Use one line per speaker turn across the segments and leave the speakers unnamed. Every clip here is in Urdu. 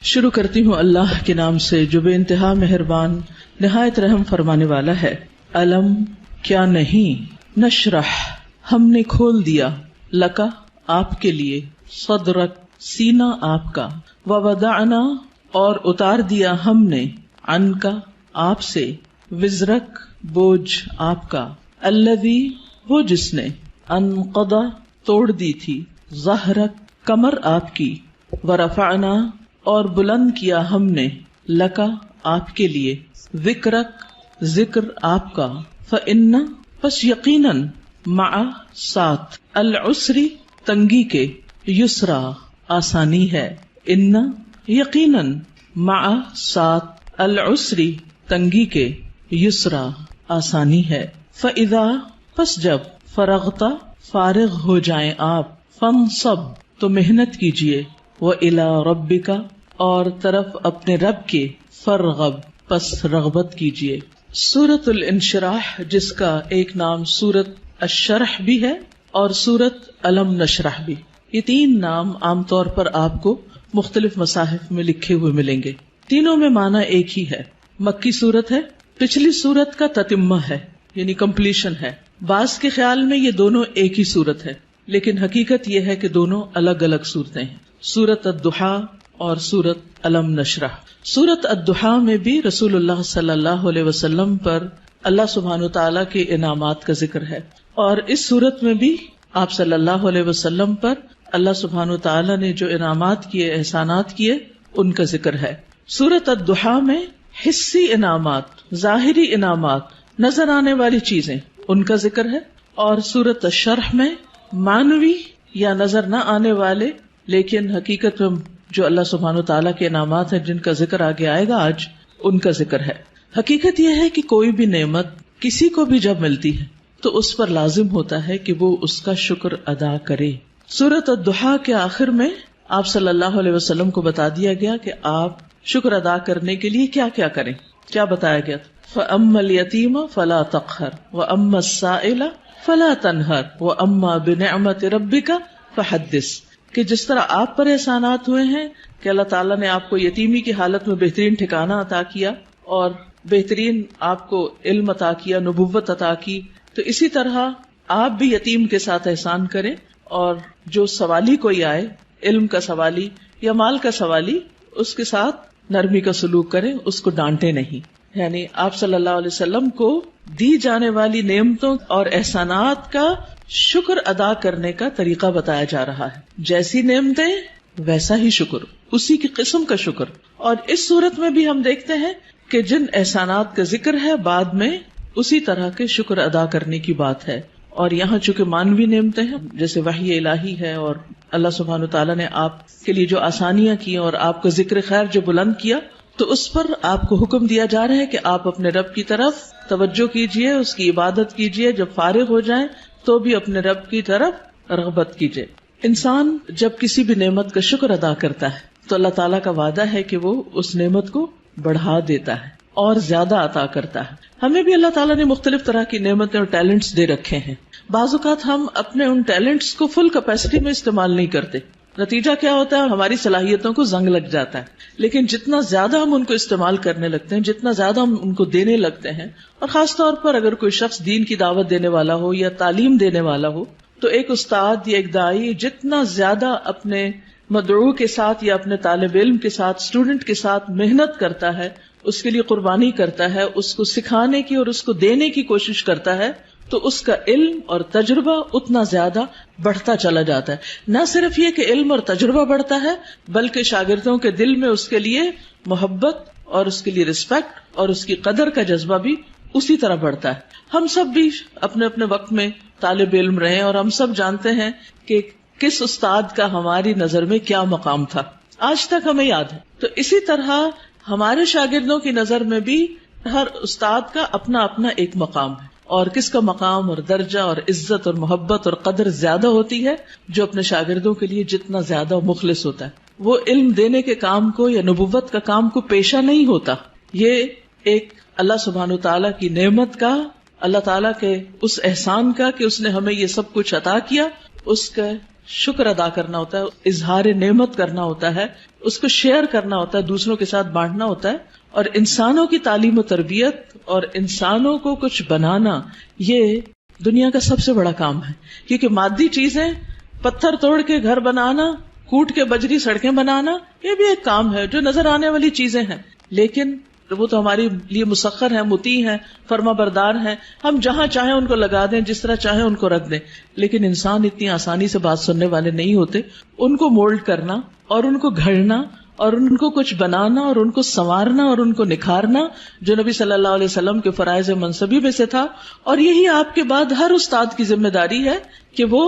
شروع کرتی ہوں اللہ کے نام سے جو بے انتہا مہربان نہایت رحم فرمانے والا ہے۔ علم کیا نہیں، نشرح ہم نے کھول دیا، لکا آپ کے لیے، صدرک سینہ آپ کا، ووضعنا اور اتار دیا ہم نے، عنکا آپ سے، وزرک بوجھ آپ کا، الذی وہ جس نے، انقضا توڑ دی تھی، ظہرک کمر آپ کی، ورفعنا اور بلند کیا ہم نے، لکا آپ کے لیے، ذکرک ذکر آپ کا، فإن پس یقیناً، مع ساتھ، العسری تنگی کے، یسرا آسانی ہے، ان یقیناً، مع ساتھ، العسری تنگی کے، یسرا آسانی ہے، فإذا پس جب، فرغت فارغ ہو جائیں آپ، فانصب تو محنت کیجئے، وإلی ربک اور طرف اپنے رب کے، فرغب پس رغبت کیجئے۔ سورۃ الانشراح جس کا ایک نام سورۃ الشرح بھی ہے اور سورۃ الم نشرح بھی، یہ تین نام عام طور پر آپ کو مختلف مصاحف میں لکھے ہوئے ملیں گے۔ تینوں میں معنی ایک ہی ہے، مکی سورت ہے، پچھلی سورت کا تتمہ ہے یعنی کمپلیشن ہے۔ بعض کے خیال میں یہ دونوں ایک ہی سورت ہے، لیکن حقیقت یہ ہے کہ دونوں الگ الگ سورتیں ہیں، سورۃ الضحیٰ اور سورۃ الم نشرح۔ سورۃ الضحیٰ میں بھی رسول اللہ صلی اللہ علیہ وسلم پر اللہ سبحانہ وتعالیٰ کے انعامات کا ذکر ہے، اور اس سورت میں بھی آپ صلی اللہ علیہ وسلم پر اللہ سبحانہ وتعالیٰ نے جو انعامات کیے، احسانات کیے، ان کا ذکر ہے۔ سورۃ الضحیٰ میں حصی انعامات، ظاہری انعامات، نظر آنے والی چیزیں، ان کا ذکر ہے، اور سورۃ الشرح میں معنوی یا نظر نہ آنے والے لیکن حقیقت میں جو اللہ سبحانہ وتعالیٰ کے انعامات ہیں جن کا ذکر آگے آئے گا آج، ان کا ذکر ہے۔ حقیقت یہ ہے کہ کوئی بھی نعمت کسی کو بھی جب ملتی ہے تو اس پر لازم ہوتا ہے کہ وہ اس کا شکر ادا کرے۔ سورۃ الضحیٰ کے آخر میں آپ صلی اللہ علیہ وسلم کو بتا دیا گیا کہ آپ شکر ادا کرنے کے لیے کیا کیا کریں۔ کیا بتایا گیا؟ فَأَمَّا الْيَتِيمَ فَلَا تَقْهَرْ وَأَمَّا السَّائِلَ فَلَا تَنْهَرْ وَأَمَّا بِنِعْمَةِ رَبِّكَ فَحَدِّثْ، کہ جس طرح آپ پر احسانات ہوئے ہیں کہ اللہ تعالیٰ نے آپ کو یتیمی کی حالت میں بہترین ٹھکانہ عطا کیا اور بہترین آپ کو علم عطا کیا، نبوت عطا کی، تو اسی طرح آپ بھی یتیم کے ساتھ احسان کریں، اور جو سوالی کوئی آئے، علم کا سوالی یا مال کا سوالی، اس کے ساتھ نرمی کا سلوک کریں، اس کو ڈانٹے نہیں۔ یعنی آپ صلی اللہ علیہ وسلم کو دی جانے والی نعمتوں اور احسانات کا شکر ادا کرنے کا طریقہ بتایا جا رہا ہے، جیسی نعمتیں ویسا ہی شکر، اسی کی قسم کا شکر۔ اور اس صورت میں بھی ہم دیکھتے ہیں کہ جن احسانات کا ذکر ہے بعد میں اسی طرح کے شکر ادا کرنے کی بات ہے، اور یہاں چونکہ مانوی نعمتیں ہیں جیسے وحی الہی ہے، اور اللہ سبحانہ وتعالیٰ نے آپ کے لیے جو آسانیاں کی اور آپ کا ذکر خیر جو بلند کیا، تو اس پر آپ کو حکم دیا جا رہا ہے کہ آپ اپنے رب کی طرف توجہ کیجئے، اس کی عبادت کیجئے، جب فارغ ہو جائیں تو بھی اپنے رب کی طرف رغبت کیجئے۔ انسان جب کسی بھی نعمت کا شکر ادا کرتا ہے تو اللہ تعالیٰ کا وعدہ ہے کہ وہ اس نعمت کو بڑھا دیتا ہے اور زیادہ عطا کرتا ہے۔ ہمیں بھی اللہ تعالیٰ نے مختلف طرح کی نعمتیں اور ٹیلنٹس دے رکھے ہیں، بعض اوقات ہم اپنے ان ٹیلنٹس کو فل کیپیسٹی میں استعمال نہیں کرتے، نتیجہ کیا ہوتا ہے؟ ہماری صلاحیتوں کو زنگ لگ جاتا ہے۔ لیکن جتنا زیادہ ہم ان کو استعمال کرنے لگتے ہیں، جتنا زیادہ ہم ان کو دینے لگتے ہیں، اور خاص طور پر اگر کوئی شخص دین کی دعوت دینے والا ہو یا تعلیم دینے والا ہو، تو ایک استاد یا ایک داعی جتنا زیادہ اپنے مدعو کے ساتھ یا اپنے طالب علم کے ساتھ، اسٹوڈنٹ کے ساتھ محنت کرتا ہے، اس کے لیے قربانی کرتا ہے، اس کو سکھانے کی اور اس کو دینے کی کوشش کرتا ہے، تو اس کا علم اور تجربہ اتنا زیادہ بڑھتا چلا جاتا ہے۔ نہ صرف یہ کہ علم اور تجربہ بڑھتا ہے، بلکہ شاگردوں کے دل میں اس کے لیے محبت اور اس کے لیے رسپیکٹ اور اس کی قدر کا جذبہ بھی اسی طرح بڑھتا ہے۔ ہم سب بھی اپنے اپنے وقت میں طالب علم رہے، اور ہم سب جانتے ہیں کہ کس استاد کا ہماری نظر میں کیا مقام تھا، آج تک ہمیں یاد ہے۔ تو اسی طرح ہمارے شاگردوں کی نظر میں بھی ہر استاد کا اپنا اپنا ایک مقام ہے، اور کس کا مقام اور درجہ اور عزت اور محبت اور قدر زیادہ ہوتی ہے؟ جو اپنے شاگردوں کے لیے جتنا زیادہ مخلص ہوتا ہے، وہ علم دینے کے کام کو یا نبوت کا کام کو پیشہ نہیں ہوتا۔ یہ ایک اللہ سبحانہ وتعالیٰ کی نعمت کا، اللہ تعالیٰ کے اس احسان کا کہ اس نے ہمیں یہ سب کچھ عطا کیا، اس کا شکر ادا کرنا ہوتا ہے، اظہار نعمت کرنا ہوتا ہے، اس کو شیئر کرنا ہوتا ہے، دوسروں کے ساتھ بانٹنا ہوتا ہے. اور انسانوں کی تعلیم و تربیت اور انسانوں کو کچھ بنانا یہ دنیا کا سب سے بڑا کام ہے. کیونکہ مادی چیزیں، پتھر توڑ کے گھر بنانا، کوٹ کے بجری سڑکیں بنانا، یہ بھی ایک کام ہے جو نظر آنے والی چیزیں ہیں، لیکن وہ تو ہمارے لیے مسخر ہیں، مطیع ہیں، فرما بردار ہیں. ہم جہاں چاہیں ان کو لگا دیں، جس طرح چاہیں ان کو رکھ دیں. لیکن انسان اتنی آسانی سے بات سننے والے نہیں ہوتے. ان کو مولڈ کرنا اور ان کو گھڑنا اور ان کو کچھ بنانا اور ان کو سنوارنا اور ان کو نکھارنا، جو نبی صلی اللہ علیہ وسلم کے فرائض منصبی میں سے تھا. اور یہی آپ کے بعد ہر استاد کی ذمہ داری ہے کہ وہ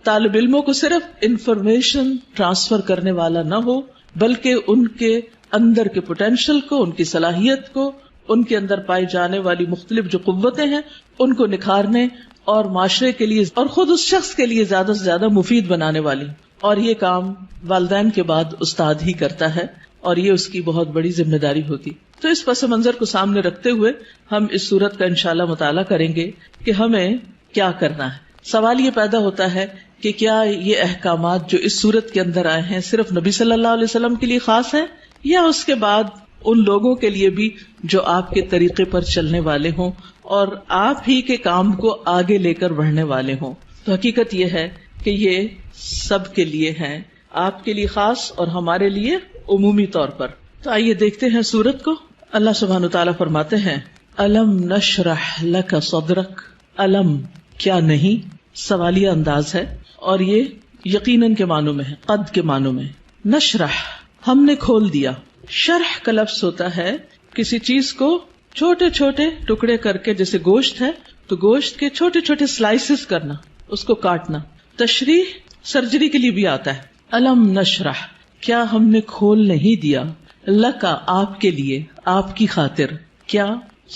طالب علموں کو صرف انفارمیشن ٹرانسفر کرنے والا نہ ہو، بلکہ ان کے اندر کے پوٹینشل کو، ان کی صلاحیت کو، ان کے اندر پائی جانے والی مختلف جو قوتیں ہیں ان کو نکھارنے اور معاشرے کے لیے اور خود اس شخص کے لیے زیادہ سے زیادہ مفید بنانے والی. اور یہ کام والدین کے بعد استاد ہی کرتا ہے اور یہ اس کی بہت بڑی ذمہ داری ہوتی. تو اس پس منظر کو سامنے رکھتے ہوئے ہم اس صورت کا انشاءاللہ مطالعہ کریں گے کہ ہمیں کیا کرنا ہے. سوال یہ پیدا ہوتا ہے کہ کیا یہ احکامات جو اس صورت کے اندر آئے ہیں صرف نبی صلی اللہ علیہ وسلم کے لیے خاص ہیں یا اس کے بعد ان لوگوں کے لیے بھی جو آپ کے طریقے پر چلنے والے ہوں اور آپ ہی کے کام کو آگے لے کر بڑھنے والے ہوں. تو حقیقت یہ ہے کہ یہ سب کے لیے ہیں، آپ کے لیے خاص اور ہمارے لیے عمومی طور پر. تو آئیے دیکھتے ہیں سورت کو. اللہ سبحانہ وتعالیٰ فرماتے ہیں الم نشرح لک صدرک. الم کیا نہیں، سوالیہ انداز ہے اور یہ یقیناً کے معنوں میں ہے، قد کے معنوں میں. نشرح ہم نے کھول دیا. شرح کا لفظ ہوتا ہے کسی چیز کو چھوٹے چھوٹے ٹکڑے کر کے، جیسے گوشت ہے تو گوشت کے چھوٹے چھوٹے سلائسز کرنا، اس کو کاٹنا. تشریح سرجری کے لیے بھی آتا ہے. الم نشرح کیا ہم نے کھول نہیں دیا، لکا آپ کے لیے، آپ کی خاطر، کیا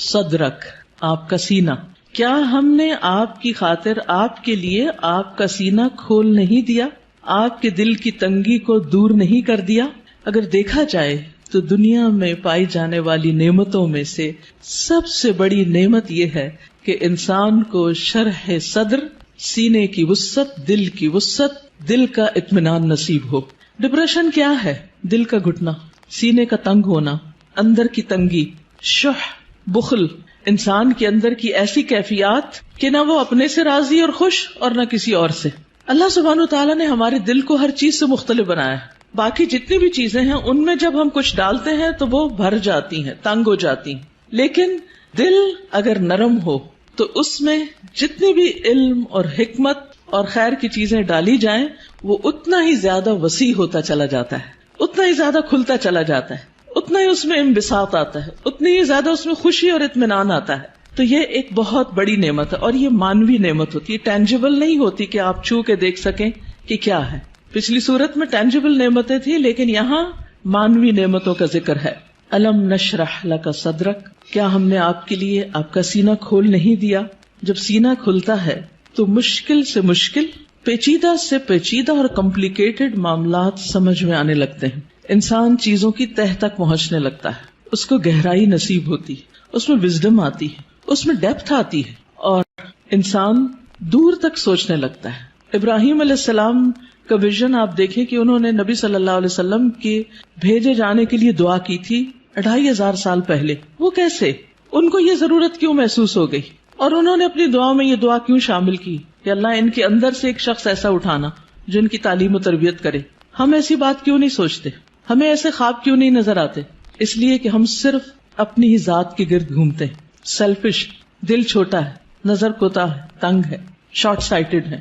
صدرک آپ کا سینہ. کیا ہم نے آپ کی خاطر، آپ کے لیے آپ کا سینہ کھول نہیں دیا، آپ کے دل کی تنگی کو دور نہیں کر دیا. اگر دیکھا جائے تو دنیا میں پائی جانے والی نعمتوں میں سے سب سے بڑی نعمت یہ ہے کہ انسان کو شرح صدر، سینے کی وسعت، دل کی وسعت، دل کا اطمینان نصیب ہو. ڈپریشن کیا ہے؟ دل کا گھٹنا، سینے کا تنگ ہونا، اندر کی تنگی، شح، بخل، انسان کے اندر کی ایسی کیفیات کہ نہ وہ اپنے سے راضی اور خوش اور نہ کسی اور سے. اللہ سبحانہ وتعالیٰ نے ہمارے دل کو ہر چیز سے مختلف بنایا ہے. باقی جتنی بھی چیزیں ہیں ان میں جب ہم کچھ ڈالتے ہیں تو وہ بھر جاتی ہیں، تنگ ہو جاتی ہیں. لیکن دل اگر نرم ہو تو اس میں جتنی بھی علم اور حکمت اور خیر کی چیزیں ڈالی جائیں وہ اتنا ہی زیادہ وسیع ہوتا چلا جاتا ہے، اتنا ہی زیادہ کھلتا چلا جاتا ہے، اتنا ہی اس میں انبساط آتا ہے، اتنی ہی زیادہ اس میں خوشی اور اطمینان آتا ہے. تو یہ ایک بہت بڑی نعمت ہے اور یہ مانوی نعمت ہوتی ہے، ٹینجیبل نہیں ہوتی کہ آپ چھو کے دیکھ سکیں کہ کیا ہے. پچھلی صورت میں ٹینجیبل نعمتیں تھی لیکن یہاں مانوی نعمتوں کا ذکر ہے. الم نشرح لک صدرک کیا ہم نے آپ کے لیے آپ کا سینہ کھول نہیں دیا. جب سینہ کھلتا ہے تو مشکل سے مشکل، پیچیدہ سے پیچیدہ اور کمپلیکیٹڈ معاملات سمجھ میں آنے لگتے ہیں. انسان چیزوں کی تہ تک پہنچنے لگتا ہے، اس کو گہرائی نصیب ہوتی ہے، اس میں وزڈم آتی ہے، اس میں ڈیپتھ آتی ہے اور انسان دور تک سوچنے لگتا ہے. ابراہیم علیہ السلام کا ویژن آپ دیکھیں کہ انہوں نے نبی صلی اللہ علیہ وسلم کے بھیجے جانے کے لیے دعا کی تھی 2500 سال پہلے. وہ کیسے؟ ان کو یہ ضرورت کیوں محسوس ہو گئی اور انہوں نے اپنی دعا میں یہ دعا کیوں شامل کی کہ اللہ ان کے اندر سے ایک شخص ایسا اٹھانا جو ان کی تعلیم و تربیت کرے. ہم ایسی بات کیوں نہیں سوچتے؟ ہمیں ایسے خواب کیوں نہیں نظر آتے؟ اس لیے کہ ہم صرف اپنی ہی ذات کے گرد گھومتے ہیں. سیلفش، دل چھوٹا ہے، نظر کوتاہ ہے، تنگ ہے، شارٹ سائٹڈ ہے،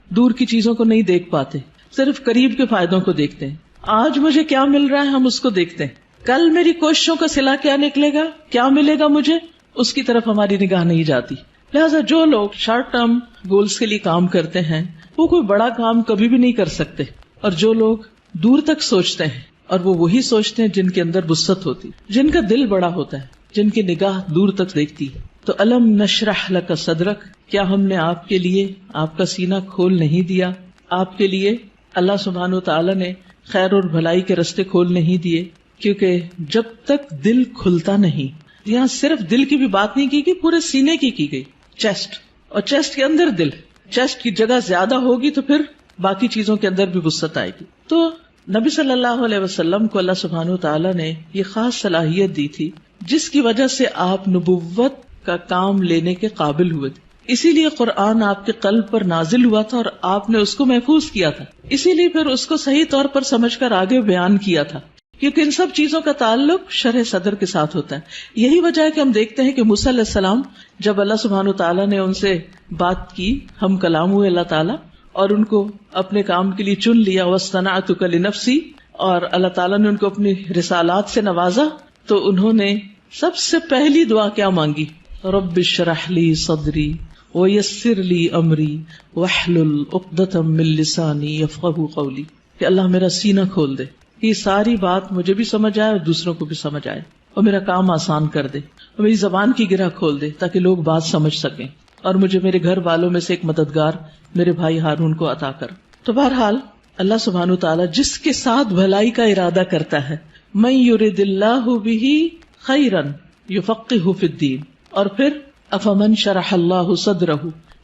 دور کی چیزوں کو نہیں دیکھ پاتے، صرف قریب کے فائدوں کو دیکھتے ہیں. آج مجھے کیا مل رہا ہے ہم اس کو دیکھتے ہیں، کل میری کوششوں کا صلہ کیا نکلے گا، کیا ملے گا مجھے، اس کی طرف ہماری نگاہ نہیں جاتی. لہٰذا جو لوگ شارٹ ٹرم گولز کے لیے کام کرتے ہیں وہ کوئی بڑا کام کبھی بھی نہیں کر سکتے، اور جو لوگ دور تک سوچتے ہیں اور وہ وہی سوچتے ہیں جن کے اندر وسعت ہوتی، جن کا دل بڑا ہوتا ہے، جن کی نگاہ دور تک دیکھتی. تو الم نشرح لک صدرک کیا ہم نے آپ کے لیے آپ کا سینہ کھول نہیں دیا. آپ کے لیے اللہ سبحانہ و تعالیٰ نے خیر اور بھلائی کے رستے کھول نہیں دیے، کیونکہ جب تک دل کھلتا نہیں، یہاں صرف دل کی بھی بات نہیں کی پورے سینے کی گئی، چیسٹ، اور چیسٹ کے اندر دل. چیسٹ کی جگہ زیادہ ہوگی تو پھر باقی چیزوں کے اندر بھی وسعت آئے گی. تو نبی صلی اللہ علیہ وسلم کو اللہ سبحانہ وتعالی نے یہ خاص صلاحیت دی تھی جس کی وجہ سے آپ نبوت کا کام لینے کے قابل ہوئے تھے. اسی لیے قرآن آپ کے قلب پر نازل ہوا تھا اور آپ نے اس کو محفوظ کیا تھا. اسی لیے پھر اس کو صحیح طور پر سمجھ کر آگے بیان کیا تھا، کیونکہ ان سب چیزوں کا تعلق شرح صدر کے ساتھ ہوتا ہے. یہی وجہ ہے کہ ہم دیکھتے ہیں کہ موسیٰ علیہ السلام جب اللہ سبحانہ وتعالی نے ان سے بات کی، ہم کلام ہوئے اللہ تعالیٰ، اور ان کو اپنے کام کے لیے چن لیا، وَاصْطَنَعْتُكَ لِنَفْسِي، اور اللہ تعالیٰ نے ان کو اپنی رسالات سے نوازا، تو انہوں نے سب سے پہلی دعا کیا مانگی؟ رب اشرح لی صدری ویسر لی امری واحلل عقدۃ من لسانی یفقہوا قولی، کہ اللہ میرا سینہ کھول دے، یہ ساری بات مجھے بھی سمجھ آئے اور دوسروں کو بھی سمجھ آئے، اور میرا کام آسان کر دے، اور میری زبان کی گرہ کھول دے تاکہ لوگ بات سمجھ سکیں، اور مجھے میرے گھر والوں میں سے ایک مددگار میرے بھائی ہارون کو عطا کر. تو بہرحال اللہ سبحانہ وتعالیٰ جس کے ساتھ بھلائی کا ارادہ کرتا ہے، من یرد اللہ بہ خیرا یفقہہ فی الدین، اور پھر افمن شرح اللہ صدرہ،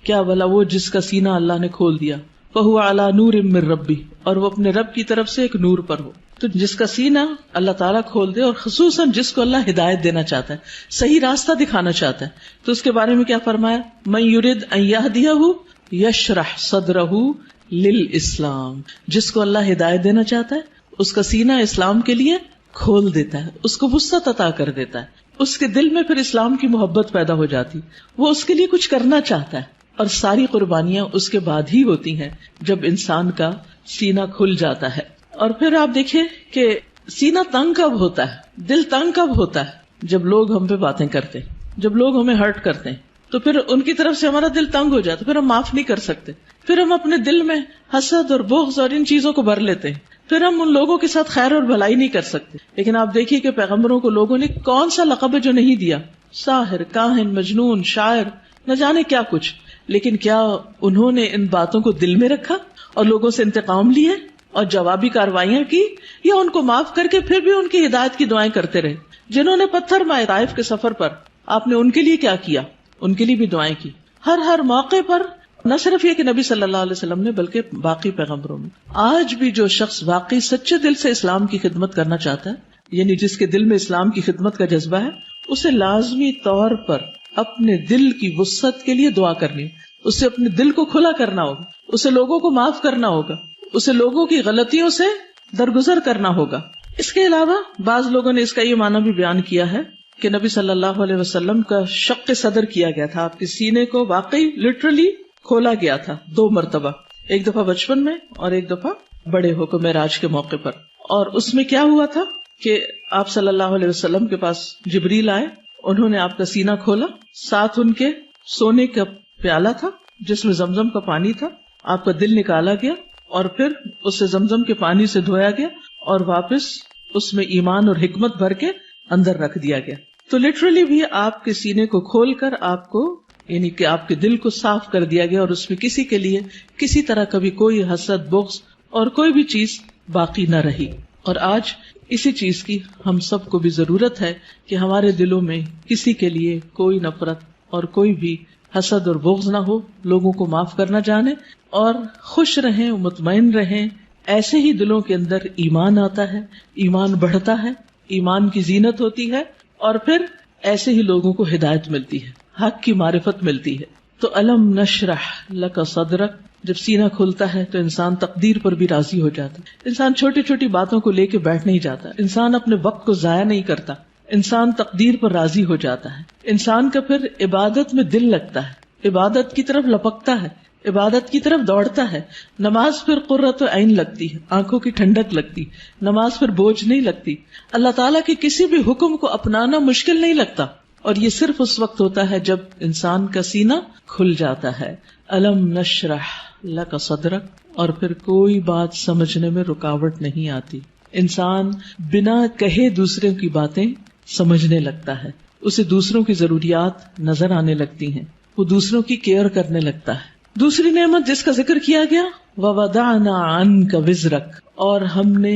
کیا بھلا وہ جس کا سینہ اللہ نے کھول دیا، فہو علی نور من ربہ، اور وہ اپنے رب کی طرف سے ایک نور پر ہو. تو جس کا سینہ اللہ تعالیٰ کھول دے، اور خصوصاً جس کو اللہ ہدایت دینا چاہتا ہے، صحیح راستہ دکھانا چاہتا ہے، تو اس کے بارے میں کیا فرمایا؟ من یرد ان یہدیہ یشرح صدرہ للاسلام، جس کو اللہ ہدایت دینا چاہتا ہے اس کا سینہ اسلام کے لیے کھول دیتا ہے، اس کو وسعت عطا کر دیتا ہے، اس کے دل میں پھر اسلام کی محبت پیدا ہو جاتی، وہ اس کے لیے کچھ کرنا چاہتا ہے. اور ساری قربانیاں اس کے بعد ہی ہوتی ہیں جب انسان کا سینہ کھل جاتا ہے. اور پھر آپ دیکھیں کہ سینہ تنگ کب ہوتا ہے، دل تنگ کب ہوتا ہے؟ جب لوگ ہم پہ باتیں کرتے ہیں، جب لوگ ہمیں ہرٹ کرتے ہیں، تو پھر ان کی طرف سے ہمارا دل تنگ ہو جاتا ہے، پھر ہم معاف نہیں کر سکتے، پھر ہم اپنے دل میں حسد اور بغض اور ان چیزوں کو بھر لیتے ہیں، پھر ہم ان لوگوں کے ساتھ خیر اور بھلائی نہیں کر سکتے. لیکن آپ دیکھیے کہ پیغمبروں کو لوگوں نے کون سا لقب ہے جو نہیں دیا، ساحر، کاہن، مجنون، شاعر، نہ جانے کیا کچھ، لیکن کیا انہوں نے ان باتوں کو دل میں رکھا اور لوگوں سے انتقام لیے اور جوابی کارروائیاں کی، یا ان کو معاف کر کے پھر بھی ان کی ہدایت کی دعائیں کرتے رہے؟ جنہوں نے پتھر مارے طائف کے سفر پر، آپ نے ان کے لیے کیا کیا؟ ان کے لیے بھی دعائیں کی. ہر موقع پر نہ صرف یہ کہ نبی صلی اللہ علیہ وسلم نے، بلکہ باقی پیغمبروں میں. آج بھی جو شخص واقعی سچے دل سے اسلام کی خدمت کرنا چاہتا ہے، یعنی جس کے دل میں اسلام کی خدمت کا جذبہ ہے، اسے لازمی طور پر اپنے دل کی وسعت کے لیے دعا کرنی، اسے اپنے دل کو کھلا کرنا ہوگا، اسے لوگوں کو معاف کرنا ہوگا، اسے لوگوں کی غلطیوں سے درگزر کرنا ہوگا. اس کے علاوہ بعض لوگوں نے اس کا یہ معنی بھی بیان کیا ہے کہ نبی صلی اللہ علیہ وسلم کا شق صدر کیا گیا تھا، آپ کے سینے کو واقعی لٹرلی کھولا گیا تھا 2 مرتبہ، ایک دفعہ بچپن میں اور ایک دفعہ بڑے ہو کر معراج کے موقع پر. اور اس میں کیا ہوا تھا کہ آپ صلی اللہ علیہ وسلم کے پاس جبریل آئے، انہوں نے آپ کا سینہ کھولا، ساتھ ان کے سونے کا پیالہ تھا جس میں زمزم کا پانی تھا، آپ کا دل نکالا گیا اور پھر اسے زمزم کے پانی سے دھویا گیا اور واپس اس میں ایمان اور حکمت بھر کے اندر رکھ دیا گیا. تو لٹرلی بھی آپ کے سینے کو کھول کر آپ کو، یعنی کہ آپ کے دل کو صاف کر دیا گیا، اور اس میں کسی کے لیے کسی طرح کبھی کوئی حسد، بغض اور کوئی بھی چیز باقی نہ رہی. اور آج اسی چیز کی ہم سب کو بھی ضرورت ہے کہ ہمارے دلوں میں کسی کے لیے کوئی نفرت اور کوئی بھی حسد اور بغض نہ ہو، لوگوں کو معاف کرنا جانے اور خوش رہیں، مطمئن رہیں. ایسے ہی دلوں کے اندر ایمان آتا ہے، ایمان بڑھتا ہے، ایمان کی زینت ہوتی ہے، اور پھر ایسے ہی لوگوں کو ہدایت ملتی ہے، حق کی معرفت ملتی ہے. تو الم نشرح لک صدرک، جب سینہ کھلتا ہے تو انسان تقدیر پر بھی راضی ہو جاتا ہے. انسان چھوٹی چھوٹی باتوں کو لے کے بیٹھ نہیں جاتا، انسان اپنے وقت کو ضائع نہیں کرتا، انسان تقدیر پر راضی ہو جاتا ہے. انسان کا پھر عبادت میں دل لگتا ہے، عبادت کی طرف لپکتا ہے، عبادت کی طرف دوڑتا ہے. نماز پھر قرۃ عین لگتی ہے، آنکھوں کی ٹھنڈک لگتی، نماز پھر بوجھ نہیں لگتی، اللہ تعالیٰ کے کسی بھی حکم کو اپنانا مشکل نہیں لگتا. اور یہ صرف اس وقت ہوتا ہے جب انسان کا سینہ کھل جاتا ہے. الم نشرح لک صدرک، اور پھر کوئی بات سمجھنے میں رکاوٹ نہیں آتی. انسان بنا کہے دوسروں کی باتیں سمجھنے لگتا ہے، اسے دوسروں کی ضروریات نظر آنے لگتی ہیں، وہ دوسروں کی کیئر کرنے لگتا ہے. دوسری نعمت جس کا ذکر کیا گیا، وَوَضَعْنَا عَنْكَ وِزْرَكَ، اور ہم نے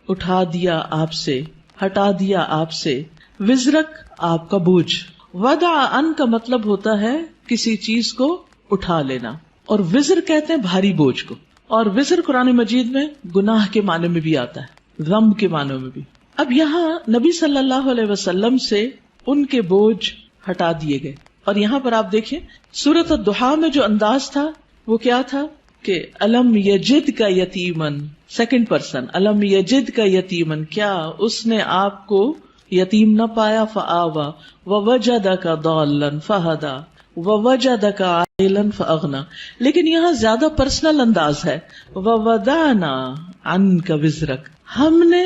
اٹھا دیا آپ سے، ہٹا دیا آپ سے، وزرک آپ کا بوجھ. وضع عن کا مطلب ہوتا ہے کسی چیز کو اٹھا لینا، اور وزر کہتے ہیں بھاری بوجھ کو. اور وزر قرآن مجید میں گناہ کے معنی میں بھی آتا ہے، ذنب کے معنی میں بھی۔ اب یہاں نبی صلی اللہ علیہ وسلم سے ان کے بوجھ ہٹا دیے گئے، اور یہاں پر آپ دیکھیں سورۃ الضحیٰ میں جو انداز تھا وہ کیا تھا کہ الم یجد کا یتیمن، سیکنڈ پرسن، الم یجد کا یتیمن، کیا اس نے آپ کو یتیم نہ پایا، فآوا ووجدک ضالا فہدی ووجدک عائلا فاغنی۔ لیکن یہاں زیادہ پرسنل انداز ہے، ووضعنا عنک وزرک، ہم نے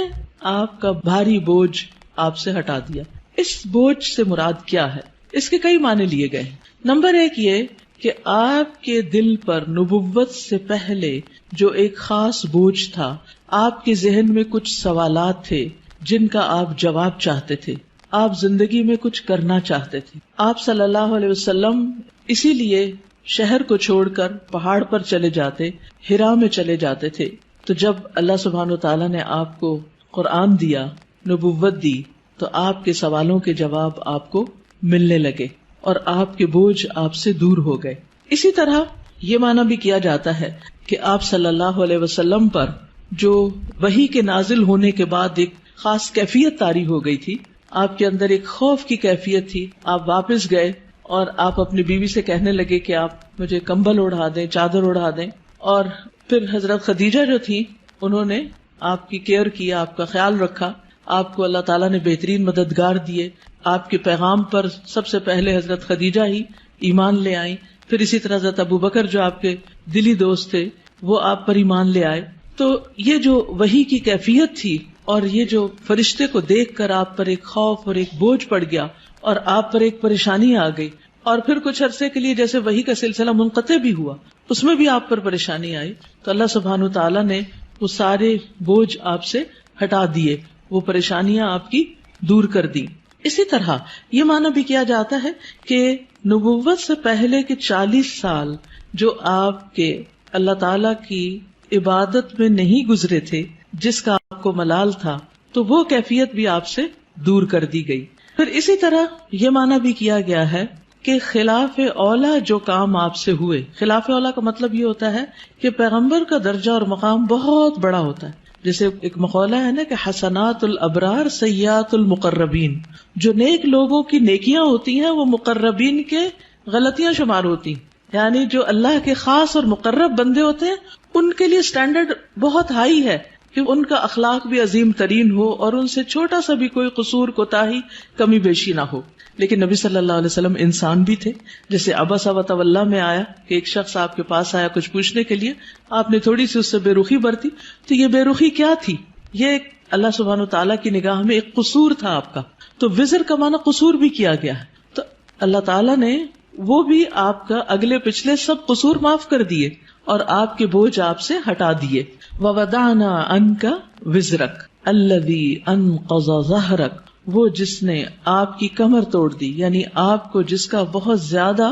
آپ کا بھاری بوجھ آپ سے ہٹا دیا۔ اس بوجھ سے مراد کیا ہے؟ اس کے کئی معنی لیے گئے ہیں۔ نمبر ایک یہ کہ آپ کے دل پر نبوت سے پہلے جو ایک خاص بوجھ تھا، آپ کے ذہن میں کچھ سوالات تھے جن کا آپ جواب چاہتے تھے، آپ زندگی میں کچھ کرنا چاہتے تھے۔ آپ صلی اللہ علیہ وسلم اسی لیے شہر کو چھوڑ کر پہاڑ پر چلے جاتے، ہرا میں چلے جاتے تھے۔ تو جب اللہ سبحانہ وتعالیٰ نے آپ کو قرآن دیا، نبوت دی، تو آپ کے سوالوں کے جواب آپ کو ملنے لگے اور آپ کے بوجھ آپ سے دور ہو گئے۔ اسی طرح یہ معنی بھی کیا جاتا ہے کہ آپ صلی اللہ علیہ وسلم پر جو وحی کے نازل ہونے کے بعد ایک خاص کیفیت طاری ہو گئی تھی، آپ کے اندر ایک خوف کی کیفیت تھی۔ آپ واپس گئے اور آپ اپنی بیوی سے کہنے لگے کہ آپ مجھے کمبل اڑا دیں، چادر اڑا دیں، اور پھر حضرت خدیجہ جو تھی انہوں نے آپ کی کیئر کیا، آپ کا خیال رکھا، آپ کو اللہ تعالیٰ نے بہترین مددگار دیے۔ آپ کے پیغام پر سب سے پہلے حضرت خدیجہ ہی ایمان لے آئیں، پھر اسی طرح حضرت ابوبکر جو آپ کے دلی دوست تھے وہ آپ پر ایمان لے آئے۔ تو یہ جو وحی کی کیفیت تھی اور یہ جو فرشتے کو دیکھ کر آپ پر ایک خوف اور ایک بوجھ پڑ گیا اور آپ پر ایک پریشانی آ گئی، اور پھر کچھ عرصے کے لیے جیسے وحی کا سلسلہ منقطع بھی ہوا، اس میں بھی آپ پر پریشانی آئی، تو اللہ سبحانہ تعالیٰ نے وہ سارے بوجھ آپ سے ہٹا دیے، وہ پریشانیاں آپ کی دور کر دی۔ اسی طرح یہ معنی بھی کیا جاتا ہے کہ نبوت سے پہلے کے 40 سال جو آپ کے اللہ تعالیٰ کی عبادت میں نہیں گزرے تھے، جس کا آپ کو ملال تھا، تو وہ کیفیت بھی آپ سے دور کر دی گئی۔ پھر اسی طرح یہ معنی بھی کیا گیا ہے کہ خلاف اولا جو کام آپ سے ہوئے، خلاف اولا کا مطلب یہ ہوتا ہے کہ پیغمبر کا درجہ اور مقام بہت بڑا ہوتا ہے۔ جیسے ایک مقولہ ہے نا کہ حسنات الابرار سیئات المقربین، جو نیک لوگوں کی نیکیاں ہوتی ہیں وہ مقربین کے غلطیاں شمار ہوتی ہیں، یعنی جو اللہ کے خاص اور مقرب بندے ہوتے ہیں ان کے لیے سٹینڈرڈ بہت ہائی ہے کہ ان کا اخلاق بھی عظیم ترین ہو اور ان سے چھوٹا سا بھی کوئی قصور کوتاہی کمی بیشی نہ ہو۔ لیکن نبی صلی اللہ علیہ وسلم انسان بھی تھے، جیسے عبس وتولی میں آیا کہ ایک شخص آپ کے پاس آیا کچھ پوچھنے کے لیے، آپ نے تھوڑی سی اس سے بے رخی برتی، تو یہ بے رخی کیا تھی؟ یہ ایک اللہ سبحانہ تعالیٰ کی نگاہ میں ایک قصور تھا آپ کا، تو وزر کا معنی قصور بھی کیا گیا ہے۔ تو اللہ تعالیٰ نے وہ بھی آپ کا اگلے پچھلے سب قصور معاف کر دیے اور آپ کے بوجھ آپ سے ہٹا دیے۔ وَوَضَعْنَا عَنْكَ وِزْرَكَ الَّذِي أَنْقَضَ ظَهْرَكَ، وہ جس نے آپ کی کمر توڑ دی، یعنی آپ کو جس کا بہت زیادہ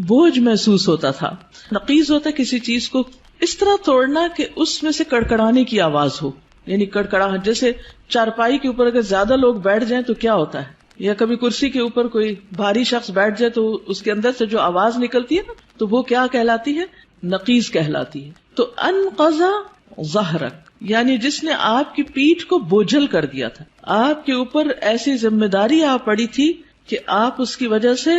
بوجھ محسوس ہوتا تھا۔ نقیض ہوتا ہے کسی چیز کو اس طرح توڑنا کہ اس میں سے کڑکڑانے کی آواز ہو، یعنی کڑکڑاہٹ، جیسے چارپائی کے اوپر اگر زیادہ لوگ بیٹھ جائیں تو کیا ہوتا ہے، یا کبھی کرسی کے اوپر کوئی بھاری شخص بیٹھ جائے تو اس کے اندر سے جو آواز نکلتی ہے نا، تو وہ کیا کہلاتی ہے؟ نقیض کہلاتی ہے۔ تو انقضا ظہرک، یعنی جس نے آپ کی پیٹھ کو بوجھل کر دیا تھا، آپ کے اوپر ایسی ذمہ داری آ پڑی تھی کہ آپ اس کی وجہ سے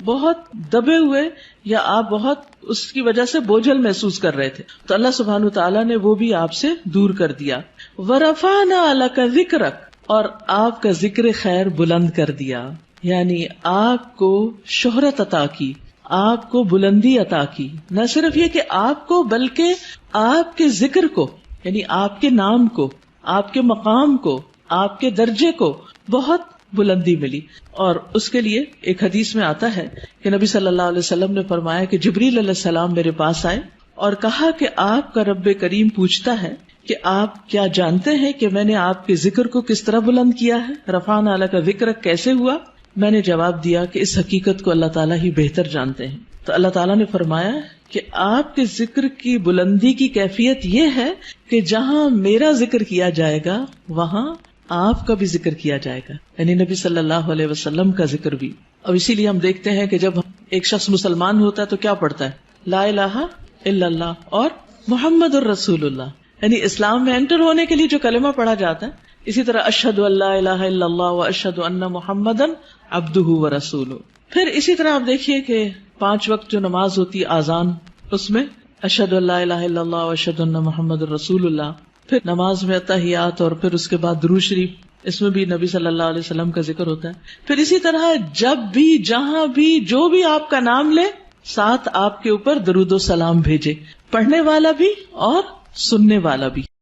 بہت دبے ہوئے یا آپ بہت اس کی وجہ سے بوجھل محسوس کر رہے تھے، تو اللہ سبحانہ تعالیٰ نے وہ بھی آپ سے دور کر دیا۔ وَرَفَعْنَا لَكَ ذِكْرَكَ، اور آپ کا ذکر خیر بلند کر دیا، یعنی آپ کو شہرت عطا کی، آپ کو بلندی عطا کی، نہ صرف یہ کہ آپ کو بلکہ آپ کے ذکر کو، یعنی آپ کے نام کو، آپ کے مقام کو، آپ کے درجے کو بہت بلندی ملی۔ اور اس کے لیے ایک حدیث میں آتا ہے کہ نبی صلی اللہ علیہ وسلم نے فرمایا کہ جبریل علیہ السلام میرے پاس آئے اور کہا کہ آپ کا رب کریم پوچھتا ہے کہ آپ کیا جانتے ہیں کہ میں نے آپ کے ذکر کو کس طرح بلند کیا ہے؟ رفعنا لک ذکرک کیسے ہوا؟ میں نے جواب دیا کہ اس حقیقت کو اللہ تعالیٰ ہی بہتر جانتے ہیں۔ تو اللہ تعالیٰ نے فرمایا کہ آپ کے ذکر کی بلندی کی کیفیت یہ ہے کہ جہاں میرا ذکر کیا جائے گا وہاں آپ کا بھی ذکر کیا جائے گا، یعنی نبی صلی اللہ علیہ وسلم کا ذکر بھی۔ اب اسی لیے ہم دیکھتے ہیں کہ جب ایک شخص مسلمان ہوتا ہے تو کیا پڑھتا ہے؟ لا الہ الا اللہ اور محمد الرسول اللہ، یعنی اسلام میں انٹر ہونے کے لیے جو کلمہ پڑھا جاتا ہے. اسی طرح اشہد ان لا الہ الا اللہ واشہد ان محمدن عبدہ ورسولہ. پھر اسی طرح آپ دیکھیے کہ 5 وقت جو نماز ہوتی ہے آذان، اس میں اشہد ان لا الہ الا اللہ واشہد ان محمد الرسول اللہ. پھر نماز میں تحیات اور پھر اس کے بعد درود شریف، اس میں بھی نبی صلی اللہ علیہ وسلم کا ذکر ہوتا ہے. پھر اسی طرح جب بھی جہاں بھی جو بھی آپ کا نام لے ساتھ آپ کے اوپر درود و سلام بھیجے، پڑھنے والا بھی اور سننے والا بھی.